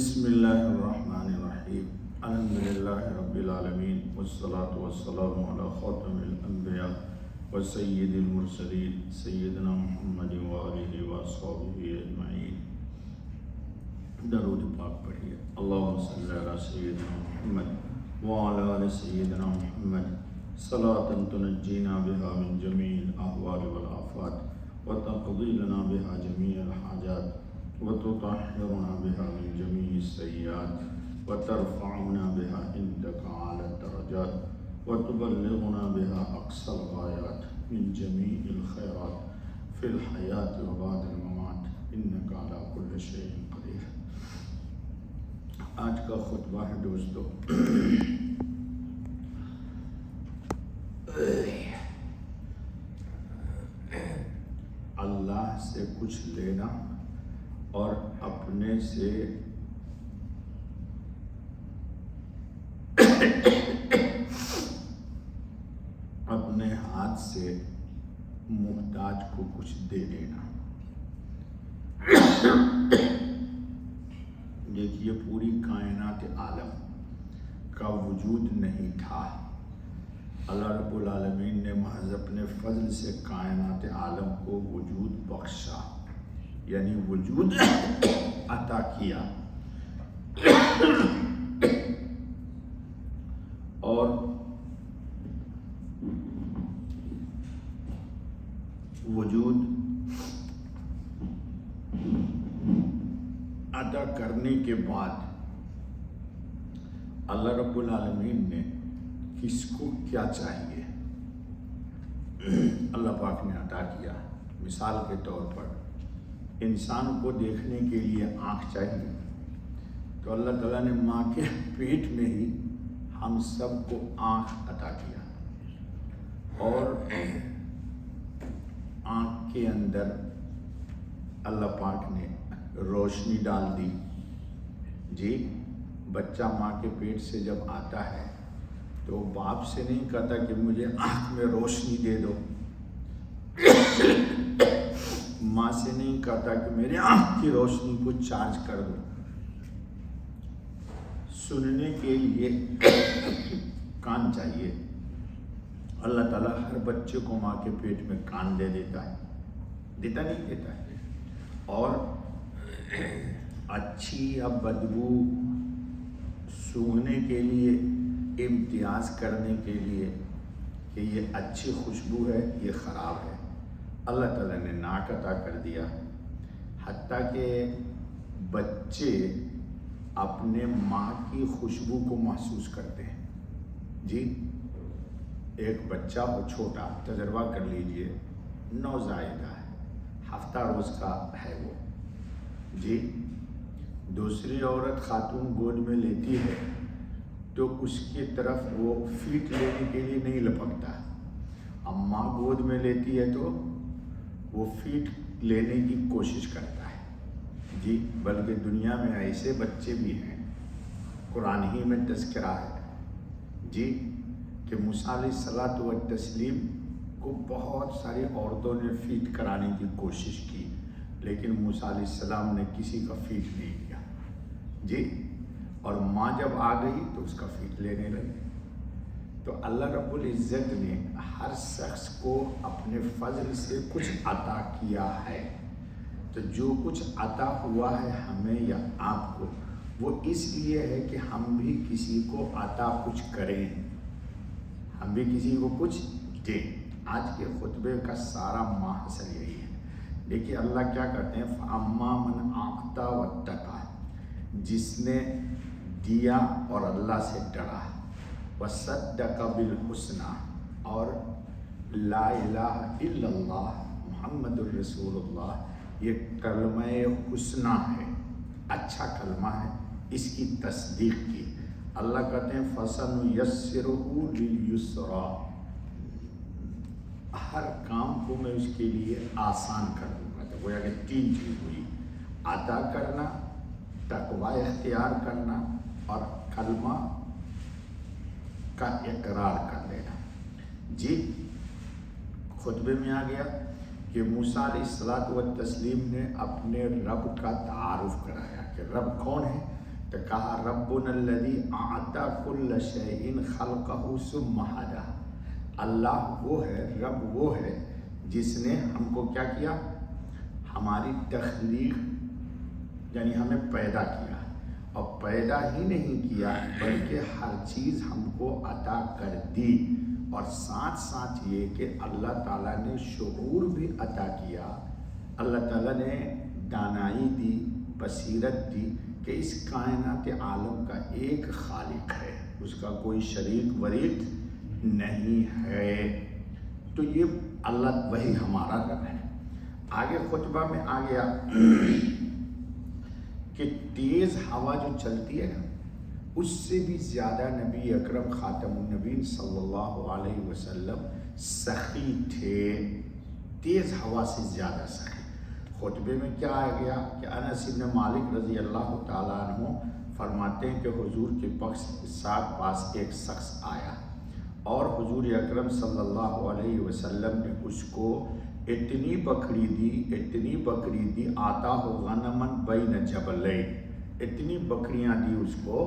بسم اللہ الرحمن الرحیم الحمدللہ رب العالمین والصلاة والسلام علی خاتم الانبیاء وسید المرسلین سیدنا محمد وآلہ واصحابہ اجمعین۔ درود پاک پڑھیے۔ اللہم صلی علی سیدنا محمد وعلی آل سیدنا محمد صلاۃ تنجینا بہا من جمیع الاحوال والآفات وتقضی لنا بہا جمیع الحاجات وتطهرنا بها من جميع السيئات وترفعنا بها عندك أعلى الدرجات وتبلغنا بها أقصى الغايات من جميع الخيرات في الحياة وبعد الممات إنك على كل شيء قدير۔ آج کا خطبہ ہے دوستو، اللہ سے کچھ لینا اور اپنے سے اپنے ہاتھ سے محتاج کو کچھ دے دینا۔ دیکھیے، پوری کائنات عالم کا وجود نہیں تھا، اللہ رب العالمین نے محض اپنے فضل سے کائنات عالم کو وجود بخشا، یعنی وجود عطا کیا، اور وجود عطا کرنے کے بعد اللہ رب العالمین نے کس کو کیا چاہیے اللہ پاک نے عطا کیا۔ مثال کے طور پر انسان کو دیکھنے کے لیے آنکھ چاہیے، تو اللہ تعالیٰ نے ماں کے پیٹ میں ہی ہم سب کو آنکھ عطا کیا، اور آنکھ کے اندر اللہ پاک نے روشنی ڈال دی۔ جی، بچہ ماں کے پیٹ سے جب آتا ہے تو باپ سے نہیں کہتا کہ مجھے آنکھ میں روشنی دے دو، ماں سے نہیں کہتا کہ میرے آنکھ کی روشنی کو چارج کر دو۔ سننے کے لیے کان چاہیے، اللہ تعالیٰ ہر بچے کو ماں کے پیٹ میں کان دے دیتا ہے، دیتا نہیں دیتا ہے، اور اچھی یا بدبو سونگھنے کے لیے، امتیاز کرنے کے لیے کہ یہ اچھی خوشبو ہے یہ خراب ہے، اللہ تعالیٰ نے ناک عطا کر دیا۔ حتیٰ کہ بچے اپنے ماں کی خوشبو کو محسوس کرتے ہیں۔ جی، ایک بچہ ہو چھوٹا، تجربہ کر لیجئے، نوزائیدہ ہے، ہفتہ روز کا ہے وہ، جی، دوسری عورت خاتون گود میں لیتی ہے تو اس کی طرف وہ فیٹ لینے کے لیے نہیں لپکتا، اب ماں گود میں لیتی ہے تو وہ فیٹ لینے کی کوشش کرتا ہے۔ جی، بلکہ دنیا میں ایسے بچے بھی ہیں، قرآن ہی میں تذکرہ ہے، جی، کہ موسیٰ علیہ الصلاۃ والتسلیم کو بہت ساری عورتوں نے فیٹ کرانے کی کوشش کی، لیکن موسیٰ علیہ السلام نے کسی کا فیٹ نہیں کیا۔ جی، اور ماں جب آ گئی تو اس کا فیٹ لینے لگے۔ تو اللہ رب العزت نے ہر شخص کو اپنے فضل سے کچھ عطا کیا ہے، تو جو کچھ عطا ہوا ہے ہمیں یا آپ کو، وہ اس لیے ہے کہ ہم بھی کسی کو عطا کچھ کریں، ہم بھی کسی کو کچھ دیں۔ آج کے خطبے کا سارا محصل یہی ہے۔ دیکھیے اللہ کیا کرتے ہیں، فَأَمَّا مَنْ أَعْطَى وَاتَّقَى، جس نے دیا اور اللہ سے ڈرا، وَصَدَّقَ بِالْحُسْنَى، اور لا الہ الا اللہ محمد الرسول اللہ یہ کلمہ حسنہ ہے، اچھا کلمہ ہے، اس کی تصدیق کی، اللہ کہتے ہیں فَسَنُيَسِّرُهُ لِلْيُسْرَى، ہر کام کو میں اس کے لیے آسان کر دوں گا۔ تو گویا کہ تین چیز ہوئی، عطا کرنا، تقوی اختیار کرنا، اور کلمہ کا اقرار کر لینا۔ جی، خطبے میں آ گیا کہ موسیٰ علیہ التسلیم نے اپنے رب کا تعارف کرایا کہ رب کون ہے، تو کہا ربنا الذی اعطى کل شیء خلقہ ثم ہدی، اللہ وہ ہے، رب وہ ہے جس نے ہم کو کیا کیا، ہماری تخلیق یعنی ہمیں پیدا کیا، اور پیدا ہی نہیں کیا بلکہ ہر چیز ہم کو عطا کر دی، اور ساتھ ساتھ یہ کہ اللہ تعالیٰ نے شعور بھی عطا کیا، اللہ تعالیٰ نے دانائی دی، بصیرت دی کہ اس کائنات عالم کا ایک خالق ہے، اس کا کوئی شریک وریک نہیں ہے۔ تو یہ اللہ وہی ہمارا رب ہے۔ آگے خطبہ میں آ گیا کہ تیز ہوا جو چلتی ہے نا، اس سے بھی زیادہ نبی اکرم خاتم النبیین صلی اللہ علیہ وسلم سخی تھے، تیز ہوا سے زیادہ سخی۔ خطبے میں کیا آ گیا کہ انس بن مالک رضی اللہ تعالیٰ عنہ فرماتے ہیں کہ حضور کے پاس ایک شخص آیا، اور حضور اکرم صلی اللہ علیہ وسلم نے اس کو اتنی بکری دی آتا ہو غنمن بین جبلین، اتنی بکریاں دی اس کو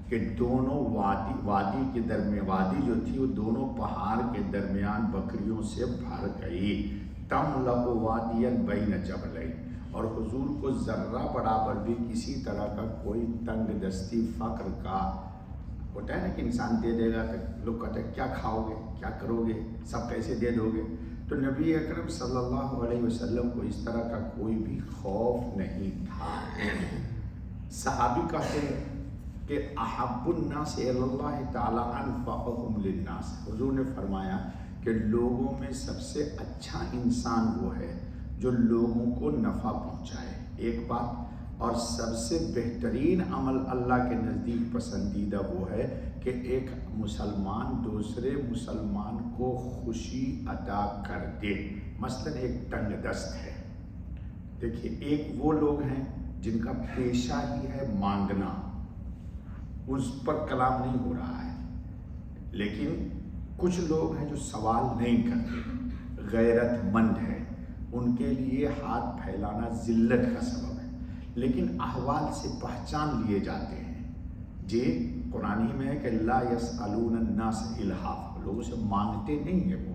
کہ دونوں وادی کے درمیان، وادی جو تھی وہ دونوں پہاڑ کے درمیان بکریوں سے بھر گئی، تملأ وادیا بین جبلین، اور حضور کو ذرہ برابر بھی کسی طرح کا کوئی تنگ دستی فقر کا ہوتا ہے نا کہ انسان دے دے گا تو لوگ کہتے ہیں کیا کھاؤ گے، کیا کرو گے، سب کیسے دے دو گے، تو نبی اکرم صلی اللہ علیہ وسلم کو اس طرح کا کوئی بھی خوف نہیں تھا۔ صحابی کہتے ہیں کہ احب الناس الی اللہ تعالی انفعهم للناس، حضور نے فرمایا کہ لوگوں میں سب سے اچھا انسان وہ ہے جو لوگوں کو نفع پہنچائے، ایک بات، اور سب سے بہترین عمل اللہ کے نزدیک پسندیدہ وہ ہے کہ ایک مسلمان دوسرے مسلمان کو خوشی عطا کر دے۔ مثلا ایک تنگ دست ہے، دیکھیے ایک وہ لوگ ہیں جن کا پیشہ ہی ہے مانگنا، اس پر کلام نہیں ہو رہا ہے، لیکن کچھ لوگ ہیں جو سوال نہیں کرتے، غیرت مند ہے، ان کے لیے ہاتھ پھیلانا ذلت کا سبب ہے، لیکن احوال سے پہچان لیے جاتے ہیں۔ جی قرآن میں ہے کہ لا یسألون الناس الحاف، لوگوں سے مانگتے نہیں ہیں وہ،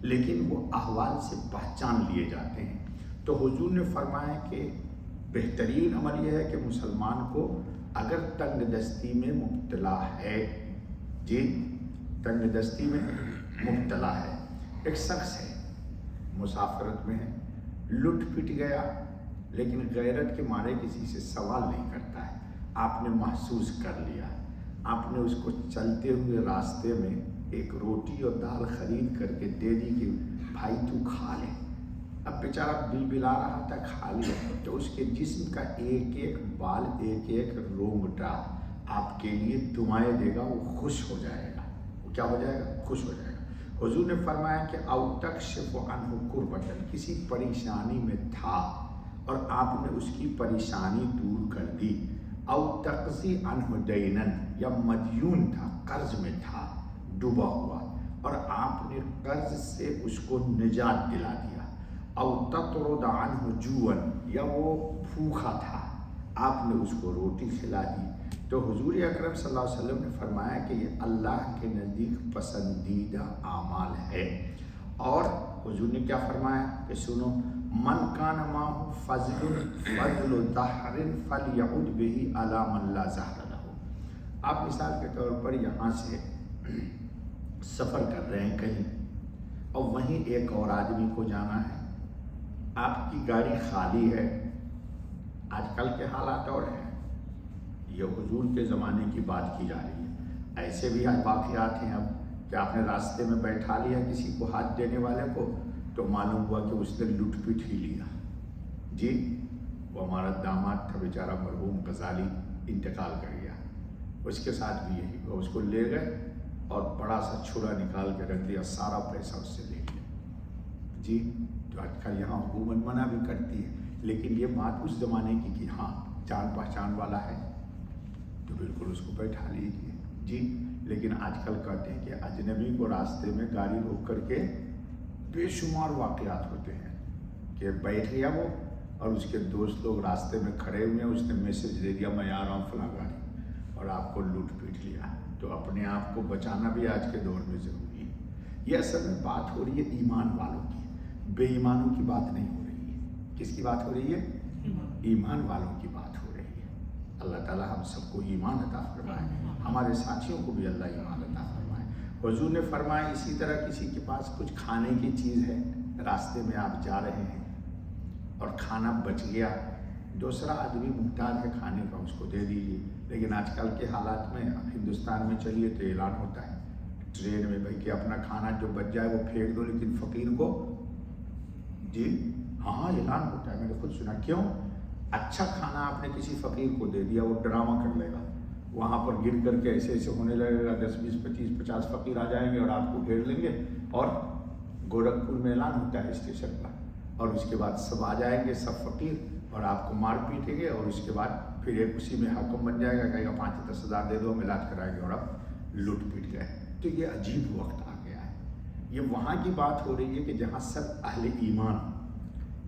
لیکن وہ احوال سے پہچان لیے جاتے ہیں۔ تو حضور نے فرمایا کہ بہترین عمل یہ ہے کہ مسلمان کو اگر تنگ دستی میں مبتلا ہے، جی تنگ دستی میں مبتلا ہے، ایک شخص ہے مسافرت میں ہے، لٹ پٹ گیا، لیکن غیرت کے مارے کسی سے سوال نہیں کرتا ہے، آپ نے محسوس کر لیا، آپ نے اس کو چلتے ہوئے راستے میں ایک روٹی اور دال خرید کر کے دے دی کہ بھائی تو کھا لے، اب بیچارہ بل بلا رہا تھا، کھا لیا، تو اس کے جسم کا ایک ایک بال، ایک ایک رونگٹا آپ کے لیے دعائیں دے گا، وہ خوش ہو جائے گا، وہ کیا ہو جائے گا، خوش ہو جائے گا۔ حضور نے فرمایا کہ او تکشف عنہ کربۃ، کسی پریشانی میں تھا اور آپ نے اس کی پریشانی دور کر دی، او تقضی عنہ دینا، یا مدیون تھا، قرض میں تھا، ڈوبا ہوا، اور آپ نے قرض سے اس کو نجات دلا دیا، او تطرد عنہ جوعا، یا وہ بھوکا تھا، آپ نے اس کو روٹی کھلا دی۔ تو حضور اکرم صلی اللہ علیہ وسلم نے فرمایا کہ یہ اللہ کے نزدیک پسندیدہ اعمال ہے۔ اور حضور نے کیا فرمایا کہ سنو، من کان معه فضل دہر فلیعد بہ علی من لا زہر لہ۔ آپ مثال کے طور پر یہاں سے سفر کر رہے ہیں کہیں، اور وہیں ایک اور آدمی کو جانا ہے، آپ کی گاڑی خالی ہے، آج کل کے حالات اور ہیں، یہ حضور کے زمانے کی بات کی جا رہی ہے، ایسے بھی واقعات ہیں اب کہ آپ نے راستے میں بیٹھا لیا کسی کو ہاتھ دینے والے کو، تو معلوم ہوا کہ اس نے لٹ پٹ ہی لیا، جی وہ ہمارا داماد تھا بیچارہ مرحوم غزالی، انتقال کر گیا، اس کے ساتھ بھی یہی ہوا، اس کو لے گئے اور بڑا سا چھڑا نکال کے رکھ دیا، سارا پیسہ اس سے لے لیا، جی تو آج کل یہاں حکومت منع بھی کرتی ہے، لیکن یہ بات اس زمانے کی کہ ہاں جان پہچان والا ہے تو بالکل اس کو بیٹھا لیجیے، جی لیکن آج کل کہتے ہیں کہ اجنبی کو راستے میں گاڑی روک کر کے بے شمار واقعات ہوتے ہیں کہ بیٹھ گیا وہ اور اس کے دوست لوگ راستے میں کھڑے ہوئے ہیں، اس نے میسج دے دیا میں آ رہا ہوں فلاں گاڑی، آپ کو لوٹ پیٹ لیا. تو اپنے آپ کو بچانا بھی آج کے دور میں ضروری ہے. یہ اصل میں بات ہو رہی ہے ایمان والوں کی, بے ایمانوں کی بات نہیں ہو رہی ہے. کس کی بات ہو رہی ہے؟ ایمان والوں کی بات ہو رہی ہے. اللہ تعالیٰ ہم سب کو ایمان عطا فرمائے, ہمارے ساتھیوں کو بھی اللہ ایمان عطا فرمائے. حضور نے فرمایا اسی طرح کسی کے پاس کچھ کھانے کی چیز ہے, راستے میں آپ جا رہے ہیں اور کھانا بچ گیا, دوسرا آدمی محتاج ہے کھانے کا, اس کو دے دیجیے. لیکن آج کل کے حالات میں ہندوستان میں چلیے تو اعلان ہوتا ہے ٹرین میں بھائی کہ اپنا کھانا جو بچ جائے وہ پھینک دو, لیکن فقیر کو جی ہاں اعلان ہوتا ہے, میں نے خود سنا. کیوں؟ اچھا کھانا آپ نے کسی فقیر کو دے دیا, وہ ڈرامہ کر لے گا, وہاں پر گر کر کے ایسے ایسے ہونے لگے گا, 10 20 25 50 فقیر آ جائیں گے اور آپ کو گھیر لیں گے. اور گورکھپور میں اعلان ہوتا ہے اسٹیشن پر, اور اس کے بعد سب آ جائیں گے سب فقیر اور آپ کو مار پیٹیں گے, اور اس کے بعد پھر ایک اسی میں حکم بن جائے گا, کہے گا 5-10 ہزار دے دو, ہم علاج کرائیں گے, اور اب لوٹ پیٹ گئے. تو یہ عجیب وقت آ گیا ہے. یہ وہاں کی بات ہو رہی ہے کہ جہاں سب اہل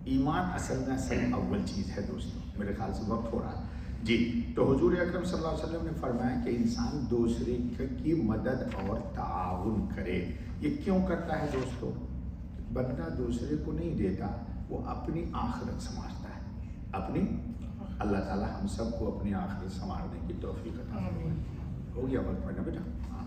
ایمان اصل میں اول چیز ہے دوستوں. میرے خیال سے وقت ہو رہا ہے جی. تو حضور اکرم صلی اللہ علیہ وسلم نے فرمایا کہ انسان دوسرے کی مدد اور تعاون کرے. یہ کیوں کرتا ہے دوستوں؟ بندہ دوسرے کو نہیں دیتا, وہ اپنی آخرت سنوارتا ہے, اپنی. اللہ تعالیٰ ہم سب کو اپنی آخرت سنوارنے کی توفیق عطا فرمائے. ہو گیا وقت پڑھنا بیٹا؟ ہاں.